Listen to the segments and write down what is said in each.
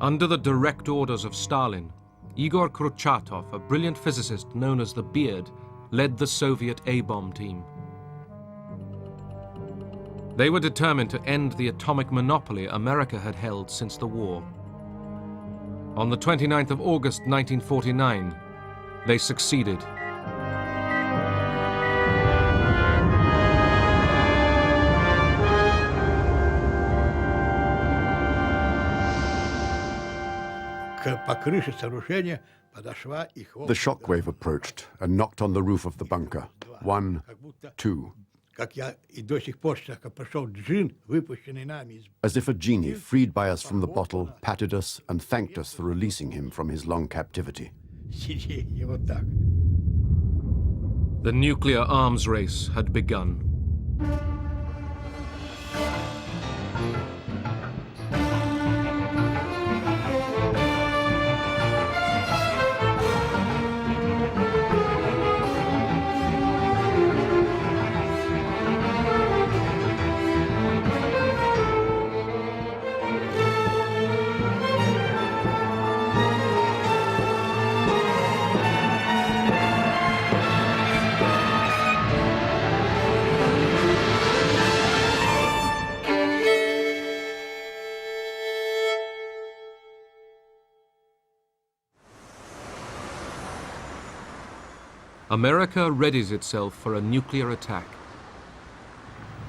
Under the direct orders of Stalin, Igor Kurchatov, a brilliant physicist known as the Beard, led the Soviet A-bomb team. They were determined to end the atomic monopoly America had held since the war. On the 29th of August 1949, they succeeded. The shockwave approached and knocked on the roof of the bunker. 1, 2. As if a genie freed by us from the bottle patted us and thanked us for releasing him from his long captivity. The nuclear arms race had begun. America readies itself for a nuclear attack.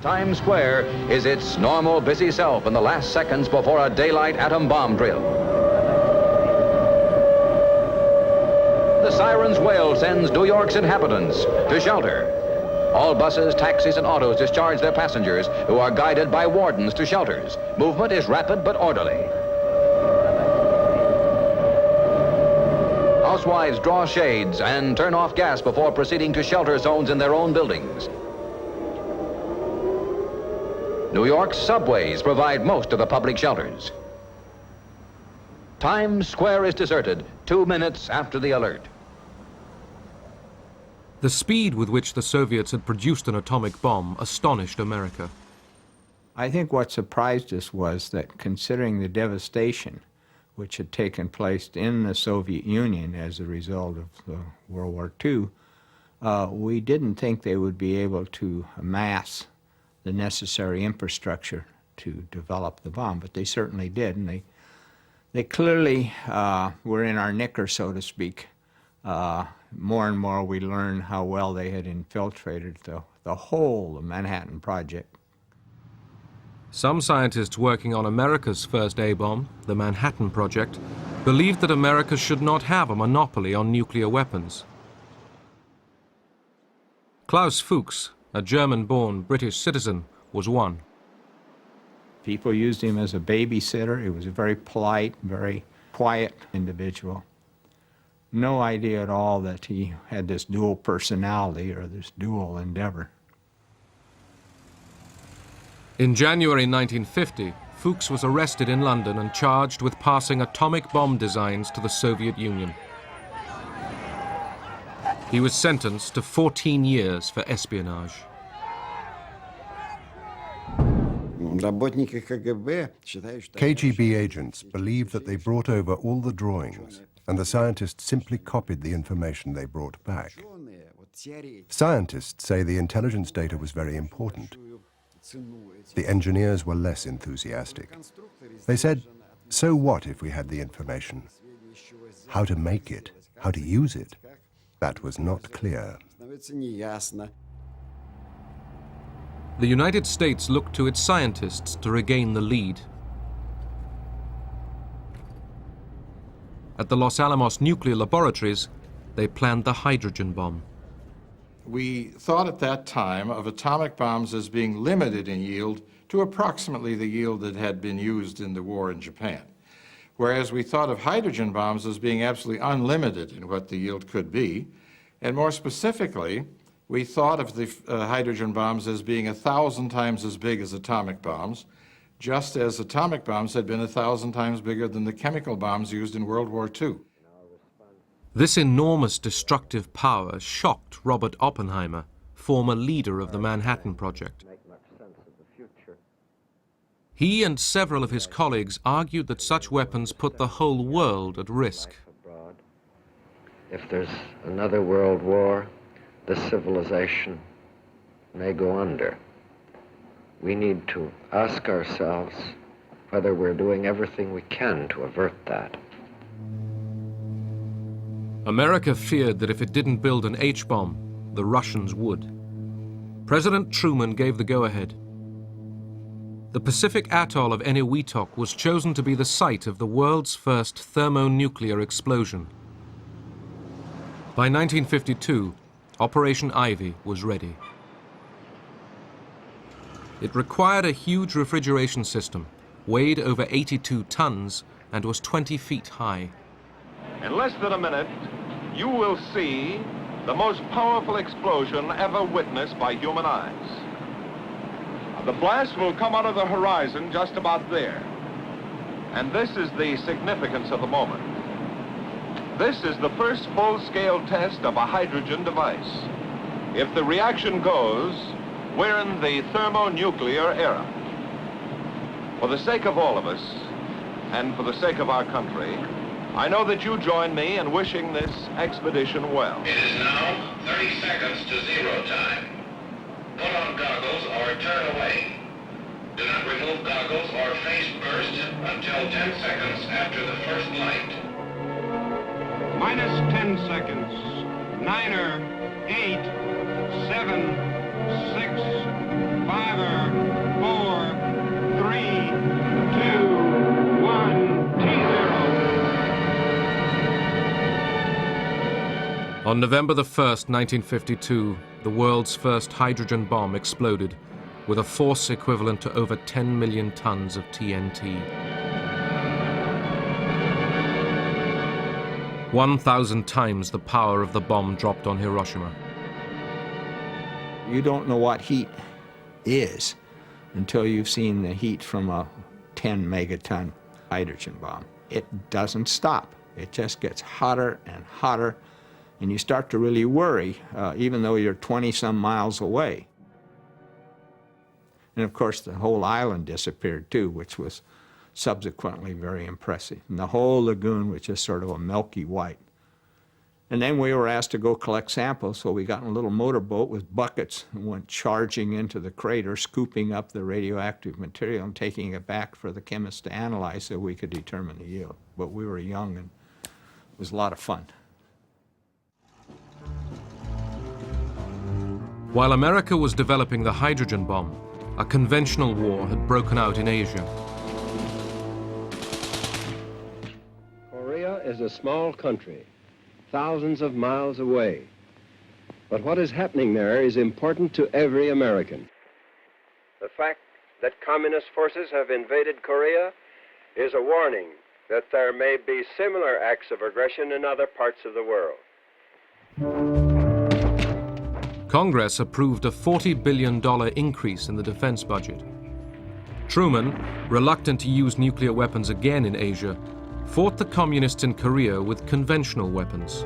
Times Square is its normal busy self in the last seconds before a daylight atom bomb drill. The siren's wail sends New York's inhabitants to shelter. All buses, taxis, and autos discharge their passengers, who are guided by wardens to shelters. Movement is rapid but orderly. Housewives draw shades and turn off gas before proceeding to shelter zones in their own buildings. New York's subways provide most of the public shelters. Times Square is deserted 2 minutes after the alert. The speed with which the Soviets had produced an atomic bomb astonished America. I think what surprised us was that, considering the devastation which had taken place in the Soviet Union as a result of World War II, we didn't think they would be able to amass the necessary infrastructure to develop the bomb, but they certainly did, and they clearly were in our knicker, so to speak. More and more we learned how well they had infiltrated the whole of Manhattan Project. Some scientists working on America's first A-bomb, the Manhattan Project, believed that America should not have a monopoly on nuclear weapons. Klaus Fuchs, a German-born British citizen, was one. People used him as a babysitter. He was a very polite, very quiet individual. No idea at all that he had this dual personality or this dual endeavor. In January 1950, Fuchs was arrested in London and charged with passing atomic bomb designs to the Soviet Union. He was sentenced to 14 years for espionage. KGB agents believed that they brought over all the drawings, and the scientists simply copied the information they brought back. Scientists say the intelligence data was very important. The engineers were less enthusiastic. They said, so what if we had the information? How to make it, how to use it, that was not clear. The United States looked to its scientists to regain the lead. At the Los Alamos nuclear laboratories, they planned the hydrogen bomb. We thought at that time of atomic bombs as being limited in yield to approximately the yield that had been used in the war in Japan, whereas we thought of hydrogen bombs as being absolutely unlimited in what the yield could be, and more specifically, we thought of the hydrogen bombs as being 1,000 times as big as atomic bombs, just as atomic bombs had been 1,000 times bigger than the chemical bombs used in World War II. This enormous destructive power shocked Robert Oppenheimer, former leader of the Manhattan Project. He and several of his colleagues argued that such weapons put the whole world at risk. If there's another world war, this civilization may go under. We need to ask ourselves whether we're doing everything we can to avert that. America feared that if it didn't build an H-bomb, the Russians would. President Truman gave the go-ahead. The Pacific atoll of Eniwetok was chosen to be the site of the world's first thermonuclear explosion. By 1952, Operation Ivy was ready. It required a huge refrigeration system, weighed over 82 tons, and was 20 feet high. In less than a minute, you will see the most powerful explosion ever witnessed by human eyes. The blast will come out of the horizon just about there. And this is the significance of the moment. This is the first full-scale test of a hydrogen device. If the reaction goes, we're in the thermonuclear era. For the sake of all of us, and for the sake of our country, I know that you join me in wishing this expedition well. It is now 30 seconds to zero time. Put on goggles or turn away. Do not remove goggles or face burst until 10 seconds after the first light. Minus 10 seconds. 9er, 8, 7, 6, 5er, 4, 3, 2, 1, T0. On November the 1st, 1952, the world's first hydrogen bomb exploded with a force equivalent to over 10 million tons of TNT. 1,000 times the power of the bomb dropped on Hiroshima. You don't know what heat is until you've seen the heat from a 10 megaton hydrogen bomb. It doesn't stop. It just gets hotter and hotter, and you start to really worry, even though you're 20-some miles away. And of course, the whole island disappeared too, which was subsequently very impressive. And the whole lagoon was just sort of a milky white. And then we were asked to go collect samples, so we got in a little motorboat with buckets and went charging into the crater, scooping up the radioactive material and taking it back for the chemists to analyze so we could determine the yield. But we were young and it was a lot of fun. While America was developing the hydrogen bomb, a conventional war had broken out in Asia. Korea is a small country, thousands of miles away. But what is happening there is important to every American. The fact that communist forces have invaded Korea is a warning that there may be similar acts of aggression in other parts of the world. Congress approved a $40 billion increase in the defense budget. Truman, reluctant to use nuclear weapons again in Asia, fought the communists in Korea with conventional weapons.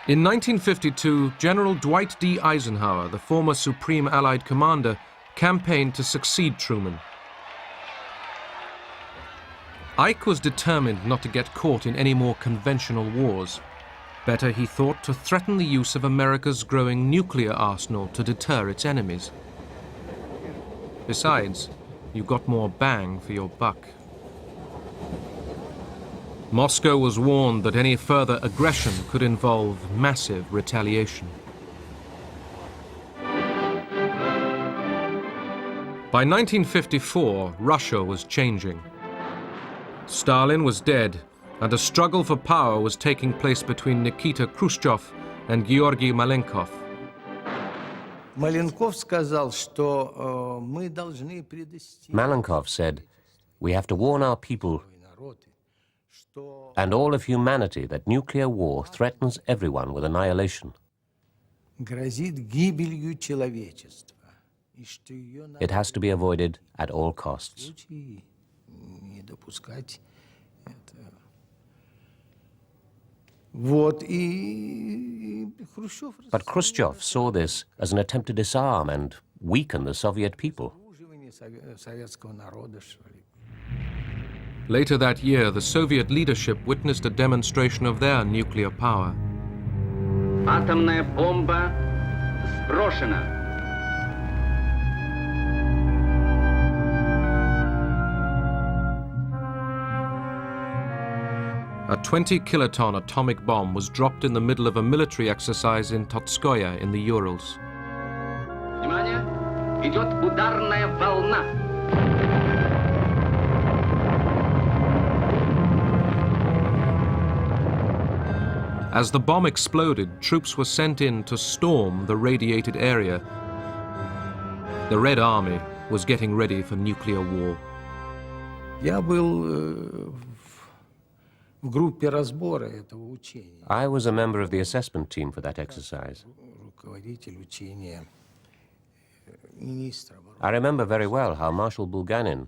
In 1952, General Dwight D. Eisenhower, the former Supreme Allied Commander, campaigned to succeed Truman. Ike was determined not to get caught in any more conventional wars. Better, he thought, to threaten the use of America's growing nuclear arsenal to deter its enemies. Besides, you got more bang for your buck. Moscow was warned that any further aggression could involve massive retaliation. By 1954, Russia was changing. Stalin was dead, and a struggle for power was taking place between Nikita Khrushchev and Georgy Malenkov. Malenkov said, "We have to warn our people and all of humanity that nuclear war threatens everyone with annihilation. It has to be avoided at all costs." Вот, и But Khrushchev saw this as an attempt to disarm and weaken the Soviet people. Later that year, the Soviet leadership witnessed a demonstration of their nuclear power. Атомная бомба сброшена. A 20-kiloton atomic bomb was dropped in the middle of a military exercise in Totskoye in the Urals. Внимание! Идет ударная волна. As the bomb exploded, troops were sent in to storm the radiated area. The Red Army was getting ready for nuclear war. I was a member of the assessment team for that exercise. I remember very well how Marshal Bulganin,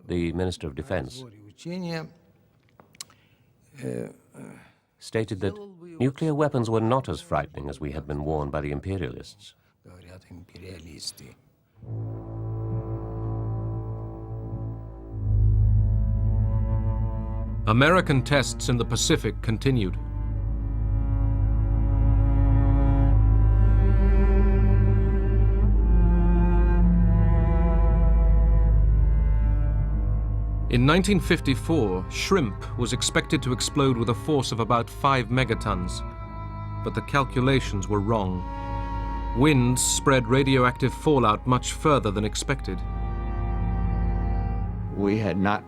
the Minister of Defense, stated that nuclear weapons were not as frightening as we had been warned by the imperialists. American tests in the Pacific continued. In 1954, shrimp was expected to explode with a force of about 5 megatons, but the calculations were wrong. Winds spread radioactive fallout much further than expected. We had not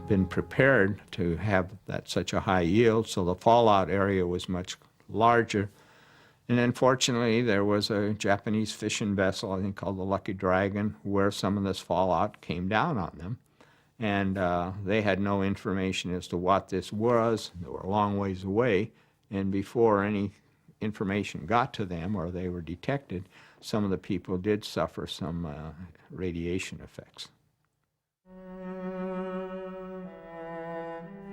been prepared to have such a high yield, so the fallout area was much larger. And unfortunately, there was a Japanese fishing vessel, I think called the Lucky Dragon, where some of this fallout came down on them. And they had no information as to what this was. They were a long ways away, and before any information got to them or they were detected, some of the people did suffer some radiation effects.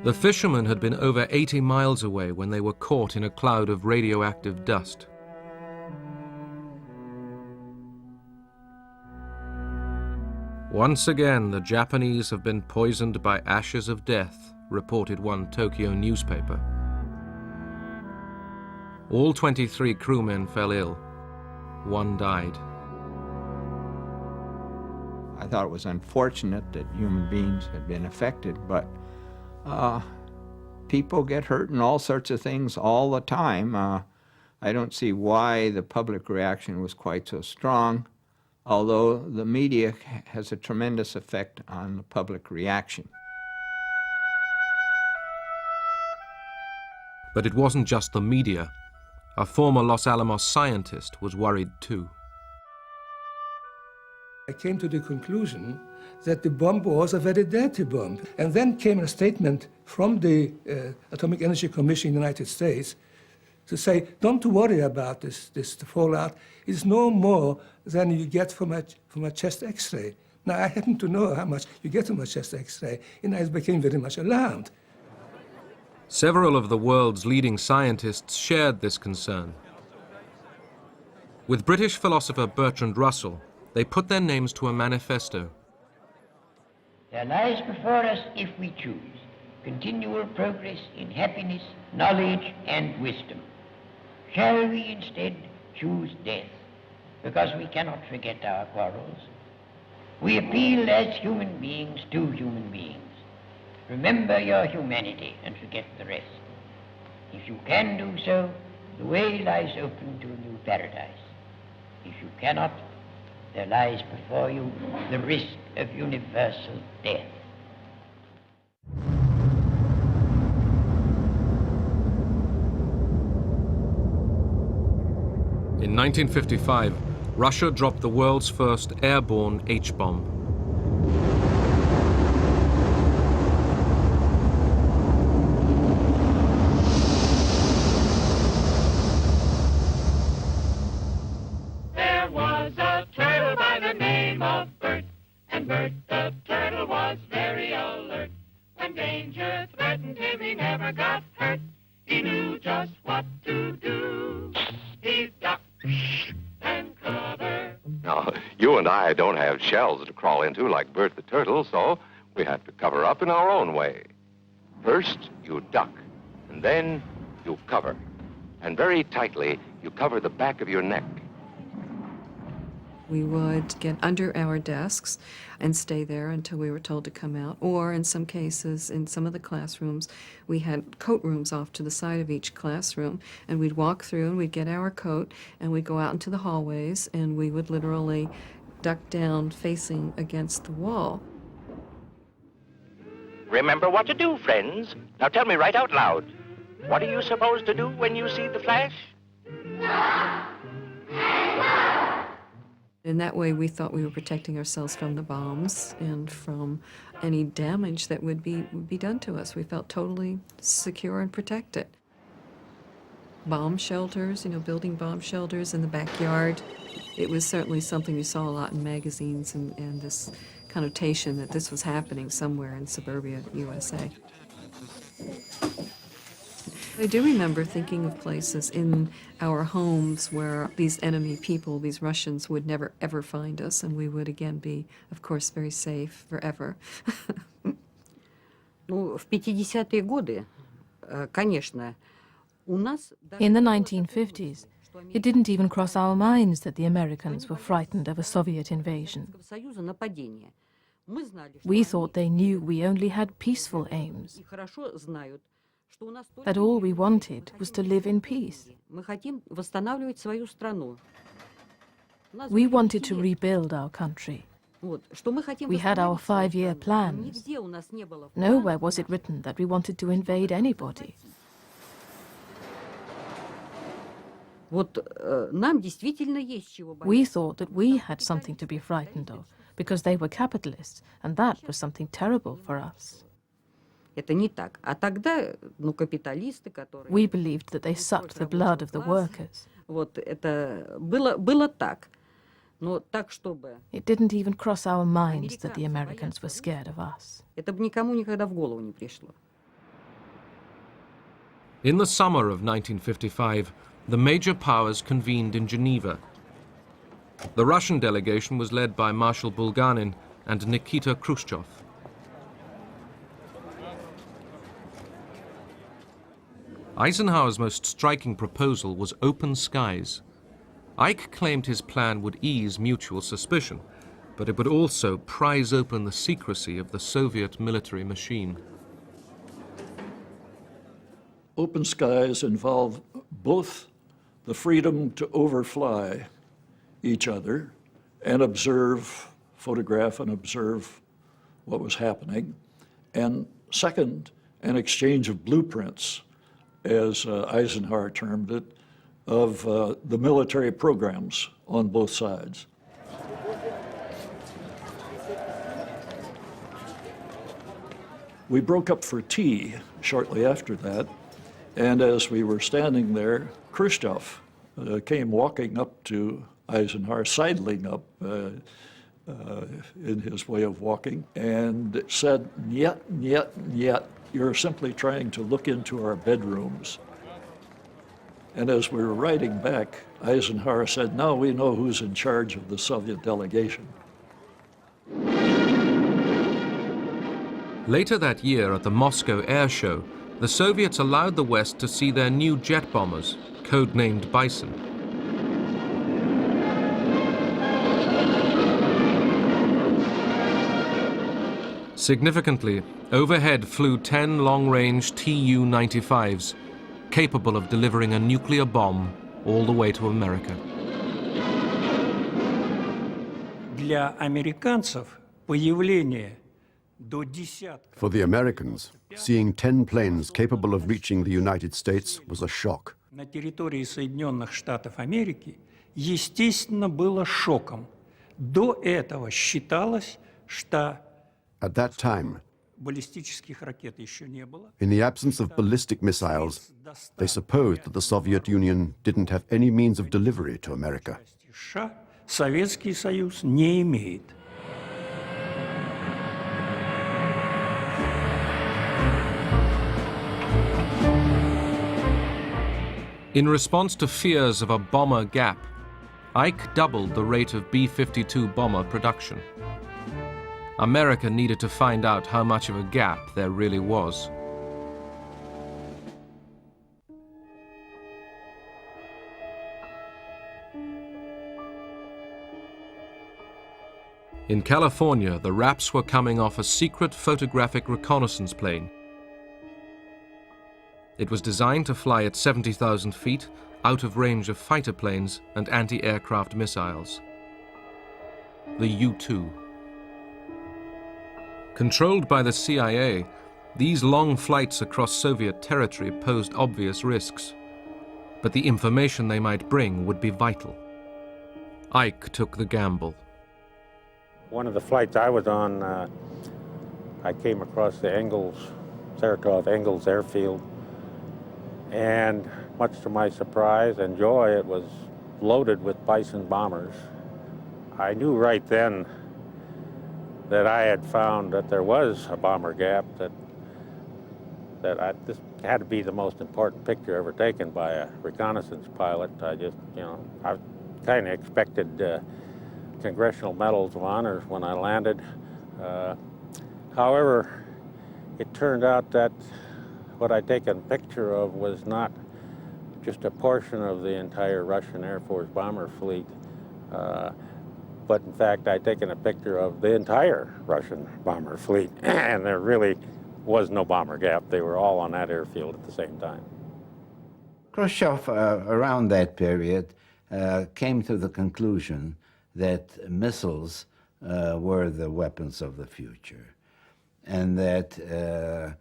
The fishermen had been over 80 miles away when they were caught in a cloud of radioactive dust. Once again, the Japanese have been poisoned by ashes of death, reported one Tokyo newspaper. All 23 crewmen fell ill. One died. I thought it was unfortunate that human beings had been affected, but people get hurt in all sorts of things all the time. I don't see why the public reaction was quite so strong, although the media has a tremendous effect on the public reaction. But it wasn't just the media. A former Los Alamos scientist was worried too. I came to the conclusion that the bomb was a very dirty bomb. And then came a statement from the Atomic Energy Commission in the United States to say, don't worry about this fallout. It's no more than you get from a chest X-ray. Now, I happen to know how much you get from a chest X-ray, and I became very much alarmed. Several of the world's leading scientists shared this concern. With British philosopher Bertrand Russell, they put their names to a manifesto. There lies before us, if we choose, continual progress in happiness, knowledge, and wisdom. Shall we instead choose death, because we cannot forget our quarrels? We appeal as human beings to human beings. Remember your humanity and forget the rest. If you can do so, the way lies open to a new paradise. If you cannot, there lies before you the risk of universal death. In 1955, Russia dropped the world's first airborne H-bomb. There was a turtle by the name of Bert, and Bert the turtle was very alert. When danger threatened him, he never got hurt. He knew just what to do. I don't have shells to crawl into like Bert the Turtle, so we have to cover up in our own way. First, you duck, and then you cover. And very tightly, you cover the back of your neck. We would get under our desks and stay there until we were told to come out. Or in some cases, in some of the classrooms, we had coat rooms off to the side of each classroom, and we'd walk through and we'd get our coat and we'd go out into the hallways and we would literally duck down facing against the wall. Remember what to do, friends. Now tell me right out loud. What are you supposed to do when you see the flash? In that way, we thought we were protecting ourselves from the bombs and from any damage that would be done to us. We felt totally secure and protected. Bomb shelters, building bomb shelters in the backyard. It was certainly something you saw a lot in magazines and this connotation that this was happening somewhere in suburbia USA. I do remember thinking of places in our homes where these enemy people, these Russians, would never ever find us, and we would again be, of course, very safe forever. В 50-е годы, конечно, у нас... In the 1950s, it didn't even cross our minds that the Americans were frightened of a Soviet invasion. We thought they knew we only had peaceful aims, that all we wanted was to live in peace. We wanted to rebuild our country. We had our 5-year plans. Nowhere was it written that we wanted to invade anybody. We thought that we had something to be frightened of because they were capitalists, and that was something terrible for us. We believed that they sucked the blood of the workers. It didn't even cross our minds that the Americans were scared of us. In the summer of 1955, the major powers convened in Geneva. The Russian delegation was led by Marshal Bulganin and Nikita Khrushchev. Eisenhower's most striking proposal was open skies. Ike claimed his plan would ease mutual suspicion, but it would also prise open the secrecy of the Soviet military machine. Open skies involve both the freedom to overfly each other and observe, photograph and observe what was happening, and second, an exchange of blueprints, as Eisenhower termed it, of the military programs on both sides. We broke up for tea shortly after that, and as we were standing there, Khrushchev came walking up to Eisenhower, sidling up in his way of walking, and said, "Niet, niet, niet. You're simply trying to look into our bedrooms." And as we were riding back, Eisenhower said, "Now we know who's in charge of the Soviet delegation." Later that year at the Moscow Air Show, the Soviets allowed the West to see their new jet bombers, codenamed Bison. Significantly, overhead flew 10 long-range Tu-95s, capable of delivering a nuclear bomb all the way to America. For the Americans, seeing 10 planes capable of reaching the United States was a shock. На территории Соединенных Штатов Америки, естественно, было шоком. До этого считалось, что At that time, баллистических ракет еще не было. in the absence of ballistic missiles, they supposed that the Soviet Union didn't have any means of delivery to America. США Советский Союз не имеет. In response to fears of a bomber gap, Ike doubled the rate of B-52 bomber production. America needed to find out how much of a gap there really was. In California, the Raps were coming off a secret photographic reconnaissance plane. It was designed to fly at 70,000 feet, out of range of fighter planes and anti-aircraft missiles. The U-2. Controlled by the CIA, these long flights across Soviet territory posed obvious risks, but the information they might bring would be vital. Ike took the gamble. One of the flights I was on, I came across the Saratov Engels airfield, and much to my surprise and joy, it was loaded with Bison bombers. I knew right then that I had found that there was a bomber gap, this had to be the most important picture ever taken by a reconnaissance pilot. I just, I kind of expected Congressional Medals of Honor when I landed. However, it turned out that what I'd taken a picture of was not just a portion of the entire Russian Air Force bomber fleet, but in fact I'd taken a picture of the entire Russian bomber fleet, and there really was no bomber gap. They were all on that airfield at the same time. Khrushchev, around that period, came to the conclusion that missiles were the weapons of the future, and that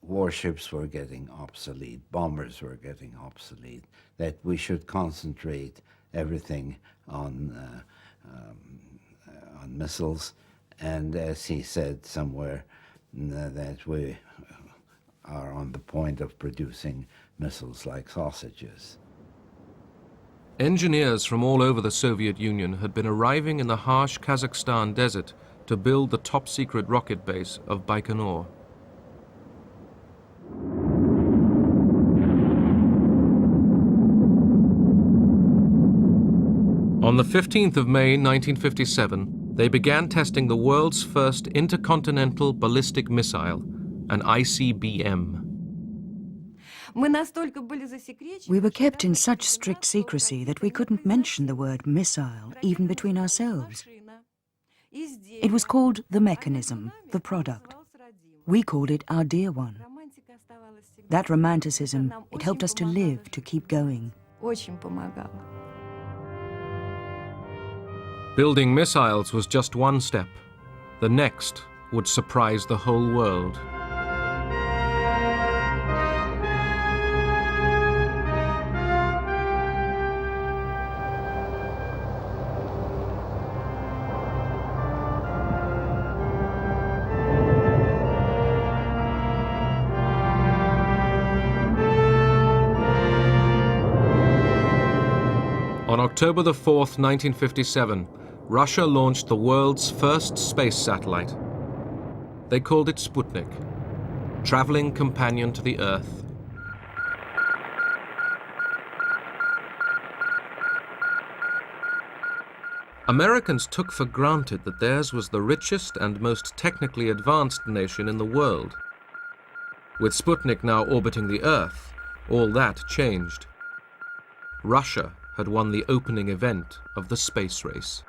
warships were getting obsolete, bombers were getting obsolete, that we should concentrate everything on missiles, and as he said somewhere, that we are on the point of producing missiles like sausages. Engineers from all over the Soviet Union had been arriving in the harsh Kazakhstan desert to build the top-secret rocket base of Baikonur. On the 15th of May 1957, they began testing the world's first intercontinental ballistic missile, an ICBM. We were kept in such strict secrecy that we couldn't mention the word missile, even between ourselves. It was called the mechanism, the product. We called it our dear one. That romanticism, it helped us to live, to keep going. Building missiles was just one step. The next would surprise the whole world. On October the 4th, 1957, Russia launched the world's first space satellite. They called it Sputnik, traveling companion to the Earth. Americans took for granted that theirs was the richest and most technically advanced nation in the world. With Sputnik now orbiting the Earth, all that changed. Russia had won the opening event of the space race.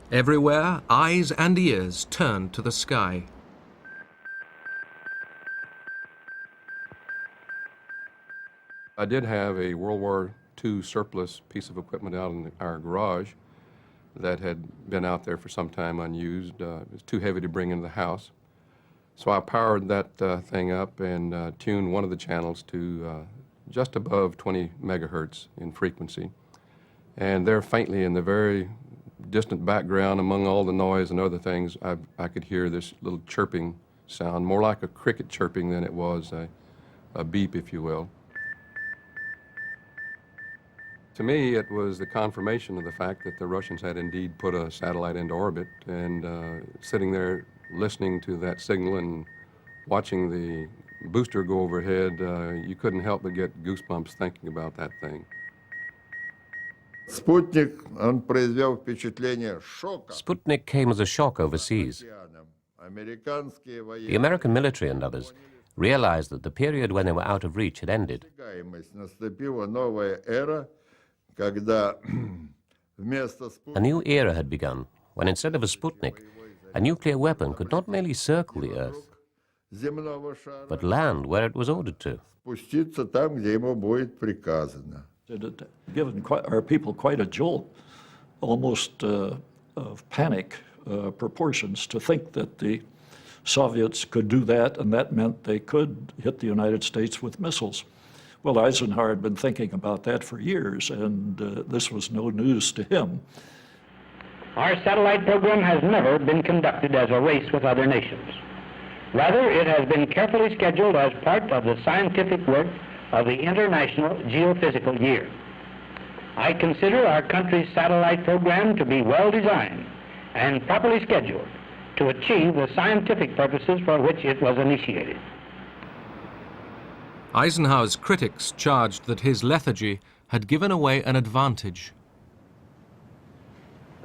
Everywhere, eyes and ears turned to the sky. I did have a World War II surplus piece of equipment out in our garage that had been out there for some time unused. It was too heavy to bring into the house. So I powered that thing up and tuned one of the channels to just above 20 megahertz in frequency. And there faintly in the very distant background, among all the noise and other things, I could hear this little chirping sound, more like a cricket chirping than it was a beep, if you will. To me, it was the confirmation of the fact that the Russians had indeed put a satellite into orbit, and sitting there listening to that signal and watching the booster go overhead, you couldn't help but get goosebumps thinking about that thing. Sputnik came as a shock overseas. The American military and others realized that the period when they were out of reach had ended. A new era had begun when instead of a Sputnik, a nuclear weapon could not merely circle the Earth, but land where it was ordered to. It had given our people quite a jolt, almost of panic proportions, to think that the Soviets could do that, and that meant they could hit the United States with missiles. Well, Eisenhower had been thinking about that for years, and this was no news to him. Our satellite program has never been conducted as a race with other nations. Rather, it has been carefully scheduled as part of the scientific work of the International Geophysical Year. I consider our country's satellite program to be well designed and properly scheduled to achieve the scientific purposes for which it was initiated. Eisenhower's critics charged that his lethargy had given away an advantage.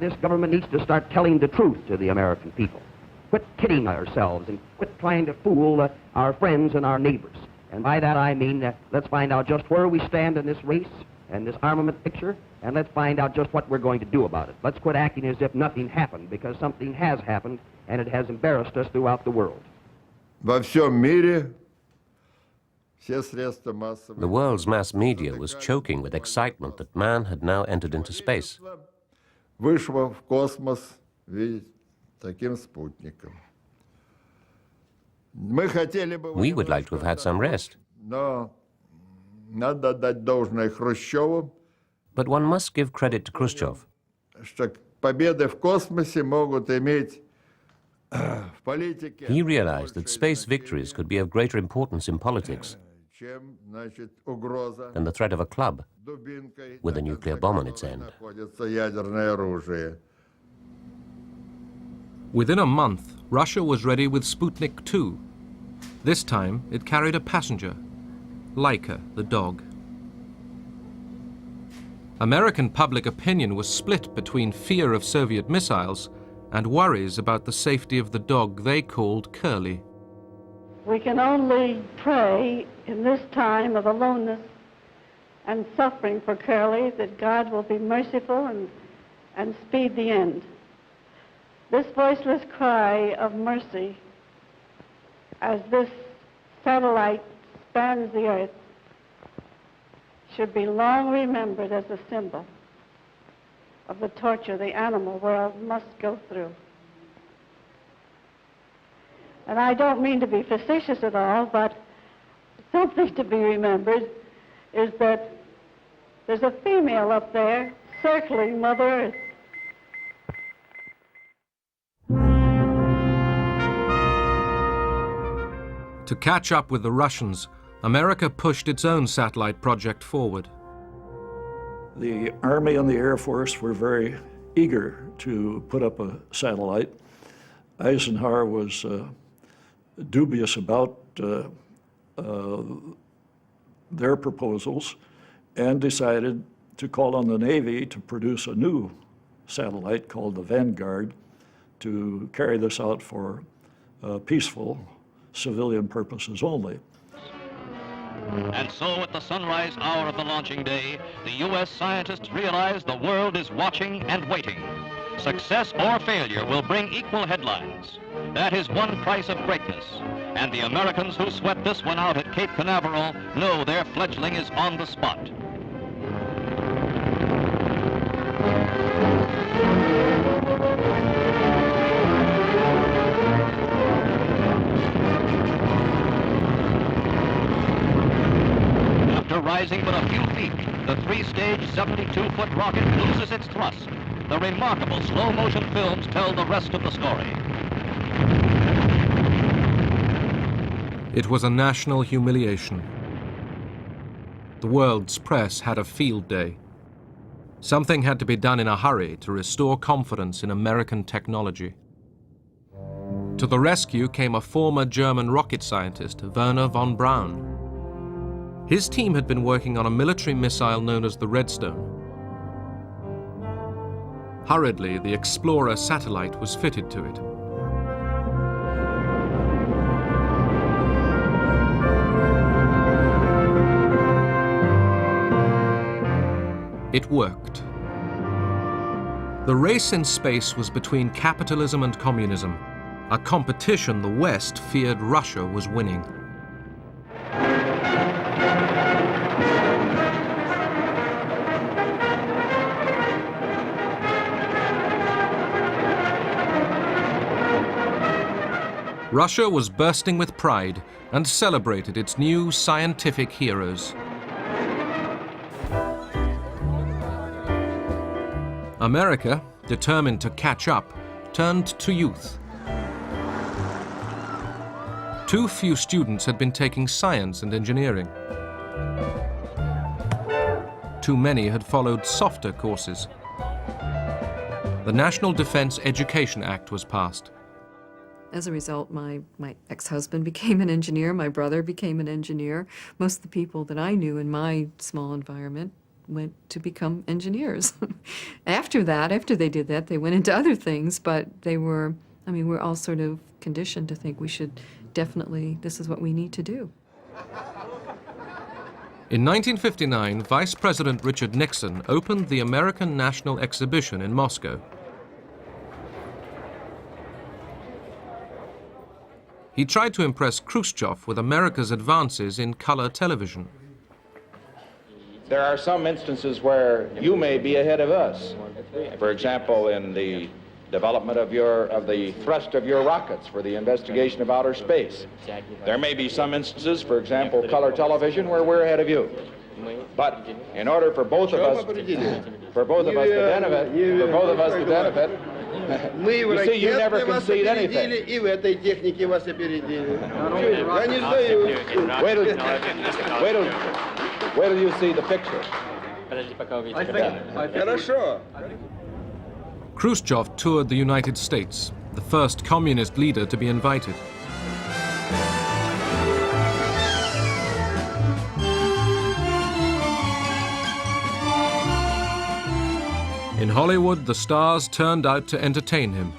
This government needs to start telling the truth to the American people. Quit kidding ourselves and quit trying to fool our friends and our neighbors. And by that I mean let's find out just where we stand in this race and this armament picture, and let's find out just what we're going to do about it. Let's quit acting as if nothing happened, because something has happened, and it has embarrassed us throughout the world. The world's mass media was choking with excitement that man had now entered into space. We would like to have had some rest. But one must give credit to Khrushchev. He realized that space victories could be of greater importance in politics than the threat of a club with a nuclear bomb on its end. Within a month, Russia was ready with Sputnik 2. This time, it carried a passenger, Laika, the dog. American public opinion was split between fear of Soviet missiles and worries about the safety of the dog they called Curly. We can only pray in this time of aloneness and suffering for Curly that God will be merciful and speed the end. This voiceless cry of mercy as this satellite spans the earth should be long remembered as a symbol of the torture the animal world must go through. And I don't mean to be facetious at all, but something to be remembered is that there's a female up there circling Mother Earth. To catch up with the Russians, America pushed its own satellite project forward. The Army and the Air Force were very eager to put up a satellite. Eisenhower was dubious about their proposals and decided to call on the Navy to produce a new satellite called the Vanguard to carry this out for peaceful civilian purposes only. And so at the sunrise hour of the launching day, the U.S. scientists realize the world is watching and waiting. Success or failure will bring equal headlines. That is one price of greatness. And the Americans who sweat this one out at Cape Canaveral know their fledgling is on the spot. After rising but a few feet, the three-stage 72-foot rocket loses its thrust. The remarkable slow-motion films tell the rest of the story. It was a national humiliation. The world's press had a field day. Something had to be done in a hurry to restore confidence in American technology. To the rescue came a former German rocket scientist, Werner von Braun. His team had been working on a military missile known as the Redstone. Hurriedly, the Explorer satellite was fitted to it. It worked. The race in space was between capitalism and communism, a competition the West feared Russia was winning. Russia was bursting with pride and celebrated its new scientific heroes. America, determined to catch up, turned to youth. Too few students had been taking science and engineering. Too many had followed softer courses. The National Defense Education Act was passed. As a result, my ex-husband became an engineer, my brother became an engineer. Most of the people that I knew in my small environment went to become engineers. After they did that, they went into other things, but we're all sort of conditioned to think we should definitely, this is what we need to do. In 1959, Vice President Richard Nixon opened the American National Exhibition in Moscow. He tried to impress Khrushchev with America's advances in color television. There are some instances where you may be ahead of us. For example, in the development of the thrust of your rockets for the investigation of outer space. There may be some instances, for example, color television, where we're ahead of you. But in order for both of us to benefit, you see, you never concede anything. Wait till you see the picture. Khrushchev toured the United States, the first communist leader to be invited. In Hollywood, the stars turned out to entertain him.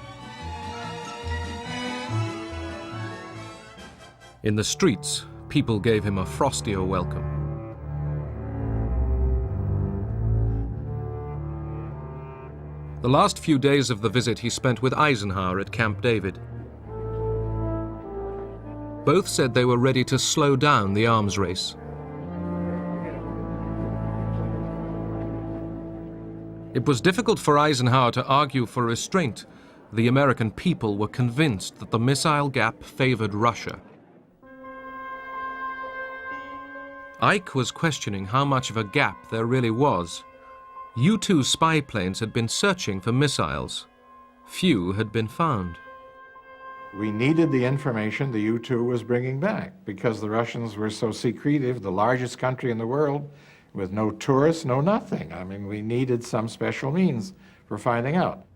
In the streets, people gave him a frostier welcome. The last few days of the visit he spent with Eisenhower at Camp David. Both said they were ready to slow down the arms race. It was difficult for Eisenhower to argue for restraint. The American people were convinced that the missile gap favored Russia. Ike was questioning how much of a gap there really was. U-2 spy planes had been searching for missiles. Few had been found. We needed the information the U-2 was bringing back because the Russians were so secretive, the largest country in the world, with no tourists, no nothing. I mean, we needed some special means for finding out.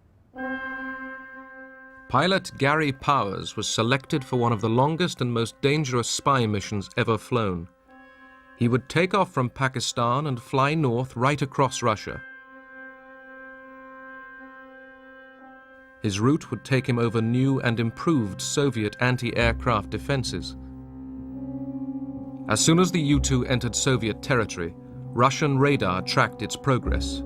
Pilot Gary Powers was selected for one of the longest and most dangerous spy missions ever flown. He would take off from Pakistan and fly north right across Russia. His route would take him over new and improved Soviet anti-aircraft defenses. As soon as the U-2 entered Soviet territory, Russian radar tracked its progress.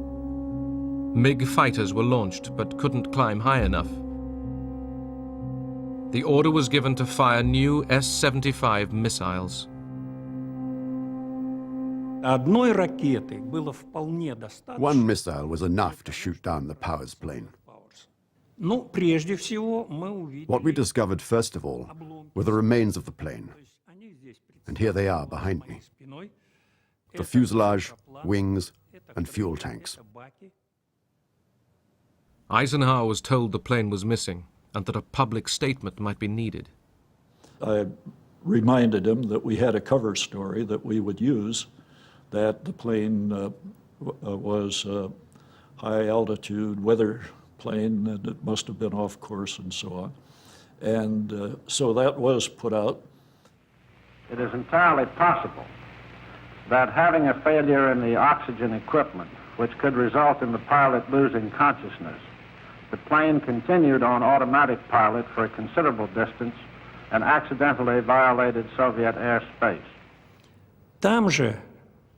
MiG fighters were launched but couldn't climb high enough. The order was given to fire new S-75 missiles. One missile was enough to shoot down the Powers plane. What we discovered first of all were the remains of the plane. And here they are behind me. The fuselage, wings, and fuel tanks. Eisenhower was told the plane was missing and that a public statement might be needed. I reminded him that we had a cover story that we would use, that the plane was a high-altitude weather plane, and it must have been off course and so on. And so that was put out. It is entirely possible that having a failure in the oxygen equipment, which could result in the pilot losing consciousness, The plane continued on automatic pilot for a considerable distance and accidentally violated Soviet airspace. Там же,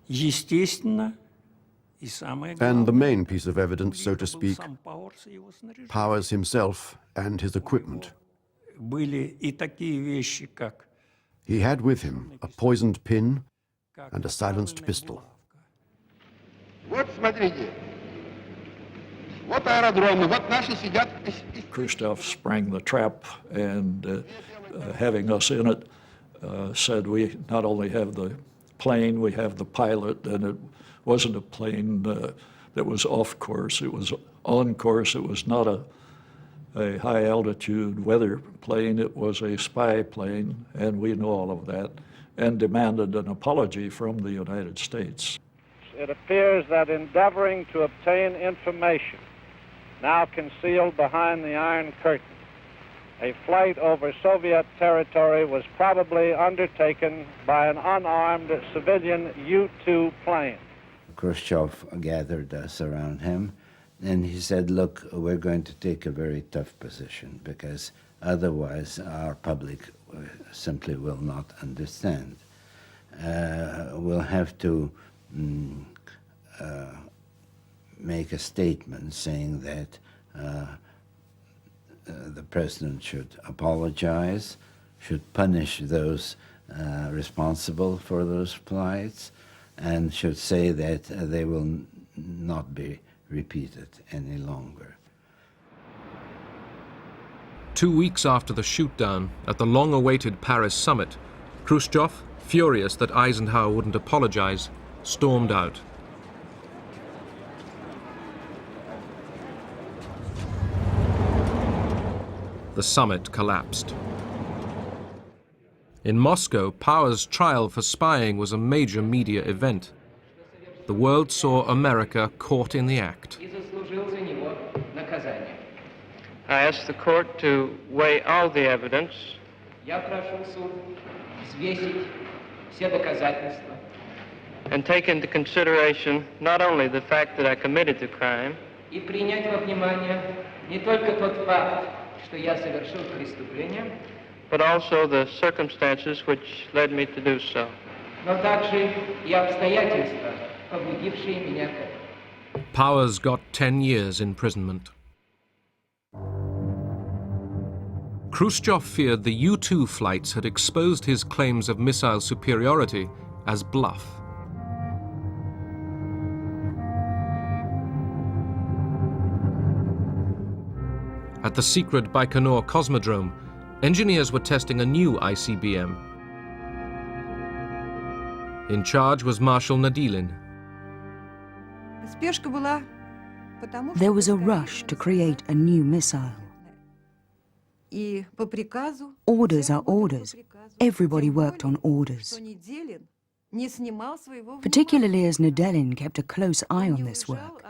естественно, и самое главное, And the main piece of evidence, so to speak, Powers himself and his equipment. были и такие вещи, как He had with him a poisoned pin and a silenced pistol. Вот смотрите, вот аэродромы, вот наши сидят. Khrushchev sprang the trap and having us in it, said we not only have the plane, we have the pilot, and it wasn't a plane that was off course, it was on course, it was not a high altitude weather plane, it was a spy plane, and we know all of that, and demanded an apology from the United States. It appears that endeavoring to obtain information now concealed behind the Iron Curtain, a flight over Soviet territory was probably undertaken by an unarmed civilian U-2 plane. Khrushchev gathered us around him, and he said, look, we're going to take a very tough position because otherwise our public simply will not understand. We'll have to make a statement saying that the president should apologize, should punish those responsible for those flights, and should say that they will not be repeated any longer. 2 weeks after the shoot-down at the long-awaited Paris summit, Khrushchev, furious that Eisenhower wouldn't apologize, stormed out. The summit collapsed. In Moscow, Powers' trial for spying was a major media event. The world saw America caught in the act. I ask the court to weigh all the evidence and take into consideration not only the fact that I committed the crime, but also the circumstances which led me to do so. Powers got 10 years imprisonment. Khrushchev feared the U-2 flights had exposed his claims of missile superiority as bluff. At the secret Baikonur Cosmodrome, engineers were testing a new ICBM. In charge was Marshal Nadilin. There was a rush to create a new missile. Orders are orders. Everybody worked on orders. Particularly as Nadelin kept a close eye on this work.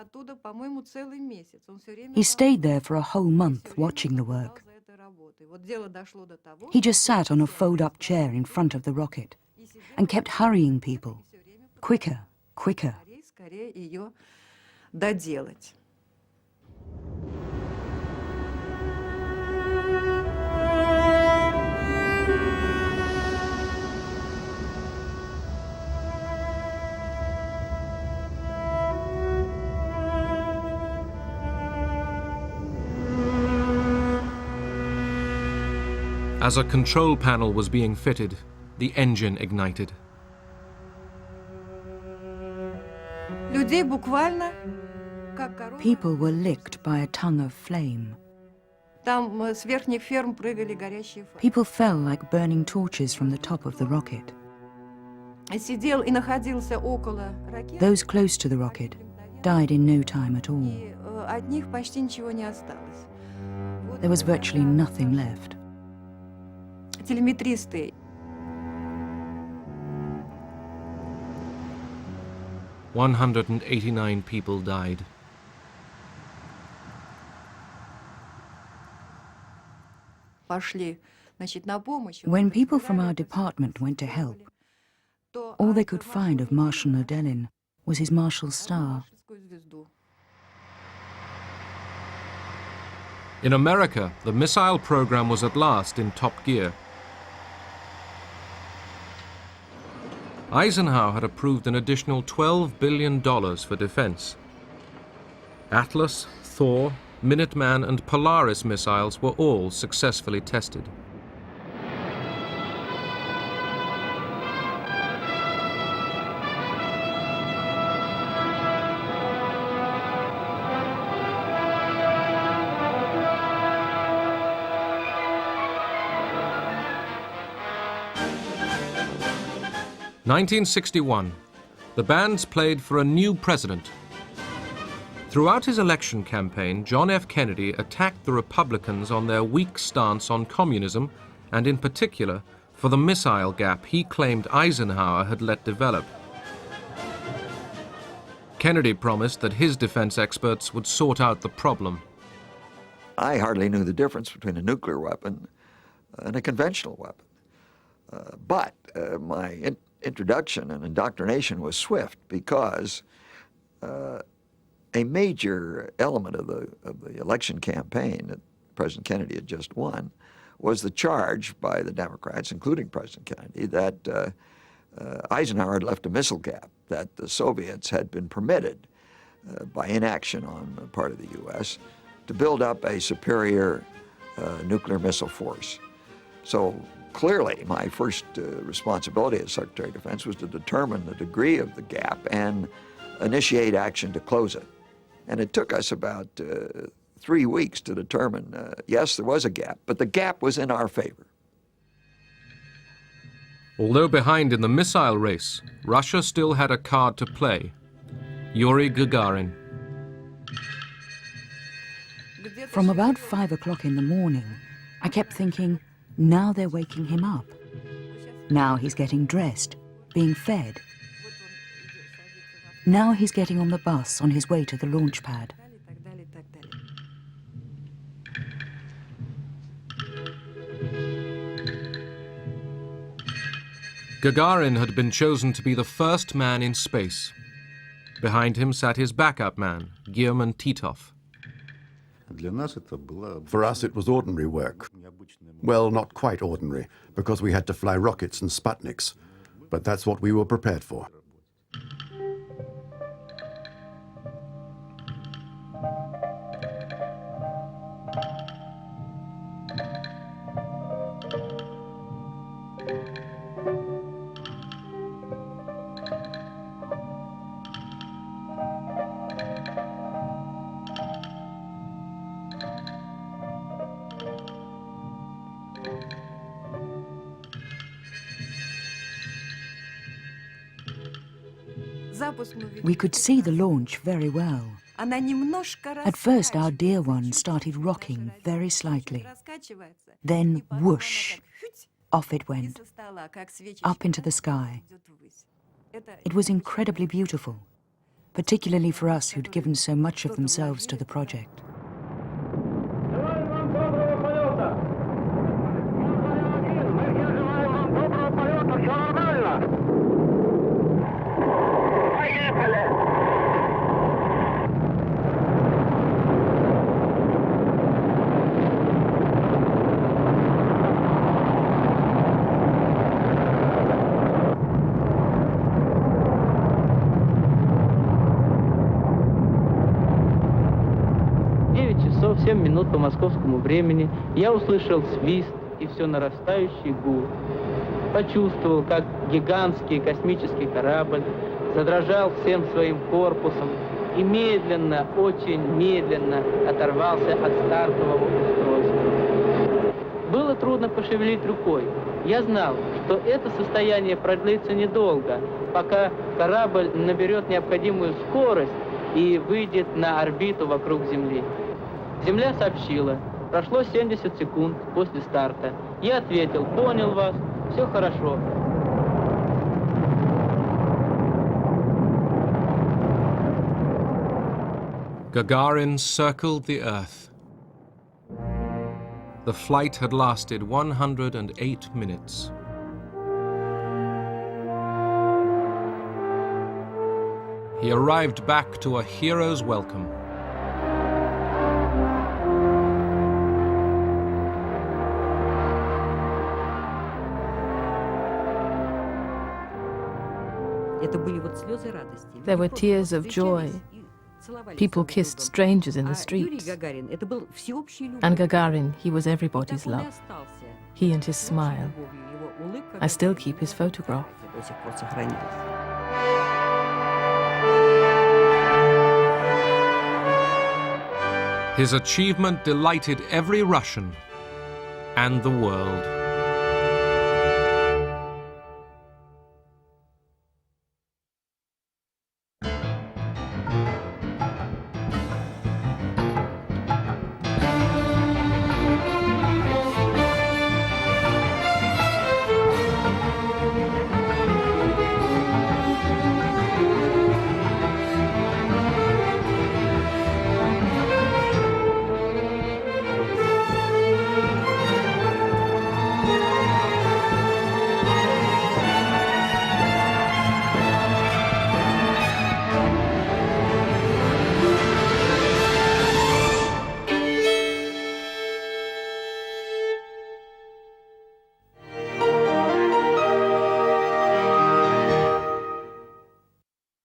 He stayed there for a whole month watching the work. He just sat on a fold-up chair in front of the rocket and kept hurrying people. Quicker, quicker. As a control panel was being fitted, the engine ignited. People were licked by a tongue of flame. People fell like burning torches from the top of the rocket. Those close to the rocket died in no time at all. There was virtually nothing left. 189 people died. When people from our department went to help, all they could find of Marshal Nadelin was his Marshal's star. In America, the missile program was at last in top gear. Eisenhower had approved an additional $12 billion for defense. Atlas, Thor, Minuteman and Polaris missiles were all successfully tested. In 1961, the bands played for a new president. Throughout his election campaign, John F. Kennedy attacked the Republicans on their weak stance on communism and, in particular, for the missile gap he claimed Eisenhower had let develop. Kennedy promised that his defense experts would sort out the problem. I hardly knew the difference between a nuclear weapon and a conventional weapon. But my introduction and indoctrination was swift because a major element of the election campaign that President Kennedy had just won was the charge by the Democrats, including President Kennedy, that Eisenhower had left a missile gap, that the Soviets had been permitted by inaction on the part of the U.S. to build up a superior nuclear missile force. So clearly, my first responsibility as Secretary of Defense was to determine the degree of the gap and initiate action to close it. And it took us about 3 weeks to determine, yes, there was a gap, but the gap was in our favor. Although behind in the missile race, Russia still had a card to play: Yuri Gagarin. From about 5 o'clock in the morning, I kept thinking, now they're waking him up. Now he's getting dressed, being fed. Now he's getting on the bus on his way to the launch pad. Gagarin had been chosen to be the first man in space. Behind him sat his backup man, Guillermin Titov. For us, it was ordinary work. Well, not quite ordinary, because we had to fly rockets and Sputniks, but that's what we were prepared for. We could see the launch very well. At first, our dear one started rocking very slightly. Then, whoosh, off it went, up into the sky. It was incredibly beautiful, particularly for us who'd given so much of themselves to the project. Часов 7 минут по московскому времени я услышал свист и все нарастающий гул. Почувствовал, как гигантский космический корабль задрожал всем своим корпусом и медленно, очень медленно оторвался от стартового устройства. Было трудно пошевелить рукой. Я знал, что это состояние продлится недолго, пока корабль наберет необходимую скорость и выйдет на орбиту вокруг Земли. Земля сообщила, прошло 70 секунд после старта. Я ответил, понял вас, все хорошо. Gagarin circled the Earth. The flight had lasted 108 minutes. He arrived back to a hero's welcome. There were tears of joy. People kissed strangers in the streets. And Gagarin, he was everybody's love. He and his smile. I still keep his photograph. His achievement delighted every Russian and the world.